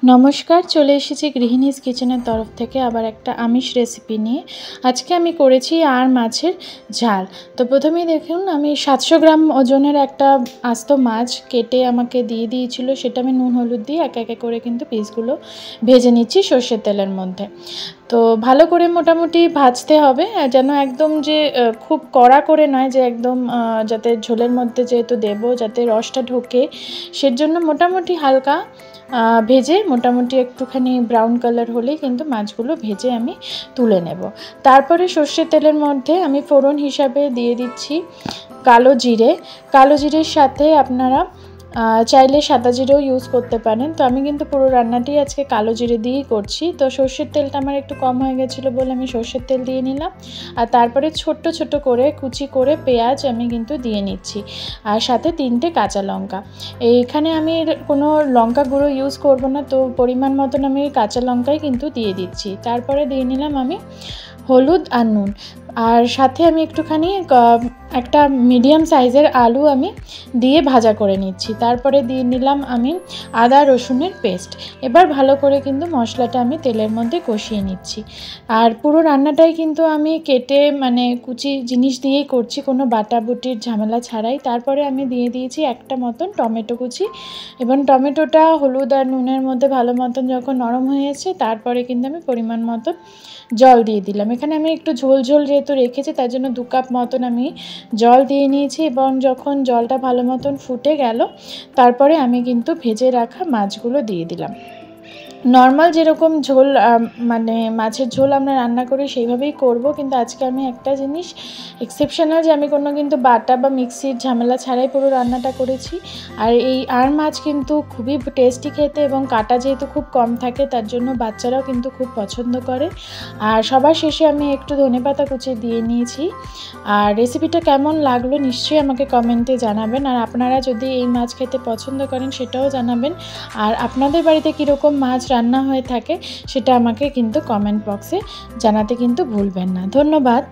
नमस्कार चले एसेছি গৃহিণীজ কিচেনের तरफ থেকে আবার একটা আমিষ রেসিপি নিয়ে। আজকে আমি করেছি আর মাছের ঝাল। তো প্রথমেই দেখুন আমি 700 গ্রাম ওজনের একটা আস্ত মাছ কেটে আমাকে দিয়ে দিয়েছিল, সেটা আমি নুন হলুদ দিয়ে এক এক করে কিন্তু পিসগুলো ভেজে নিচ্ছি সরষের তেলের মধ্যে। তো ভালো করে মোটামুটি ভাজতে হবে, যেন একদম যে খুব কড়া করে নয়, যে একদম যাতে ঝোলের মধ্যে যেহেতু দেবো যাতে রসটা ঢোকে, সেজন্য মোটামুটি হালকা ভেজে মোটামুটি একটুখানি ব্রাউন কালার হলেই কিন্তু মাছগুলো ভেজে আমি তুলে নেব। তারপরে সর্ষের তেলের মধ্যে আমি ফোড়ন হিসাবে দিয়ে দিচ্ছি কালো জিরে। কালো জিরের সাথে আপনারা চাইলে সাদা জিরেও ইউজ করতে পারেন। তো আমি কিন্তু পুরো রান্নাটি আজকে কালো জিরে দিয়েই করছি। তো সর্ষের তেলটা আমার একটু কম হয়ে গেছিলো বলে আমি সর্ষের তেল দিয়ে নিলাম। আর তারপরে ছোট্ট ছোট করে কুচি করে পেঁয়াজ আমি কিন্তু দিয়ে নিচ্ছি, আর সাথে 3টে কাঁচা লঙ্কা। এইখানে আমি কোনো লঙ্কা গুঁড়ো ইউজ করব না, তো পরিমাণ মতন আমি কাঁচা লঙ্কাই কিন্তু দিয়ে দিচ্ছি। তারপরে দিয়ে নিলাম আমি হলুদ আর নুন, আর সাথে আমি একটুখানি একটা মিডিয়াম সাইজের আলু আমি দিয়ে ভাজা করে নিচ্ছি। তারপরে দিয়ে নিলাম আমি আদা রসুনের পেস্ট। এবার ভালো করে কিন্তু মশলাটা আমি তেলের মধ্যে কষিয়ে নিচ্ছি। আর পুরো রান্নাটাই কিন্তু আমি কেটে কুচি জিনিস দিয়েই করছি, কোনো বাটাবুটির ঝামেলা ছাড়াই। তারপরে আমি দিয়ে দিয়েছি একটা মতন টমেটো কুচি, এবং টমেটোটা হলুদ আর নুনের মধ্যে ভালো মতন যখন নরম হয়েছে তারপরে কিন্তু আমি পরিমাণ মতন জল দিয়ে দিলাম। এখানে আমি একটু ঝোল ঝোল যেহেতু রেখেছি তার জন্য 2 কাপ মতন আমি জল দিয়ে নিয়েছি, এবং যখন জলটা ভালো মতন ফুটে গেল তারপরে আমি কিন্তু ভেজে রাখা মাছগুলো দিয়ে দিলাম। নর্মাল যেরকম ঝোল মাছের ঝোল আমরা রান্না করি সেইভাবেই করব, কিন্তু আজকে আমি একটা জিনিস এক্সেপশনাল, যে আমি কোনো কিন্তু বাটা বা মিক্সির ঝামেলা ছাড়াই পুরো রান্নাটা করেছি। আর এই আর মাছ কিন্তু খুবই টেস্টি খেতে, এবং কাটা যেহেতু খুব কম থাকে তার জন্য বাচ্চারাও কিন্তু খুব পছন্দ করে। আর সবার শেষে আমি একটু ধনেপাতা কুচি দিয়ে নিয়েছি। আর রেসিপিটা কেমন লাগলো নিশ্চয়ই আমাকে কমেন্টে জানাবেন, আর আপনারা যদি এই মাছ খেতে পছন্দ করেন সেটাও জানাবেন। আর আপনাদের বাড়িতে কীরকম মাছ রান্না হয়ে থাকে সেটা আমাকে কিন্তু কমেন্ট বক্সে জানাতে কিন্তু ভুলবেন না। ধন্যবাদ।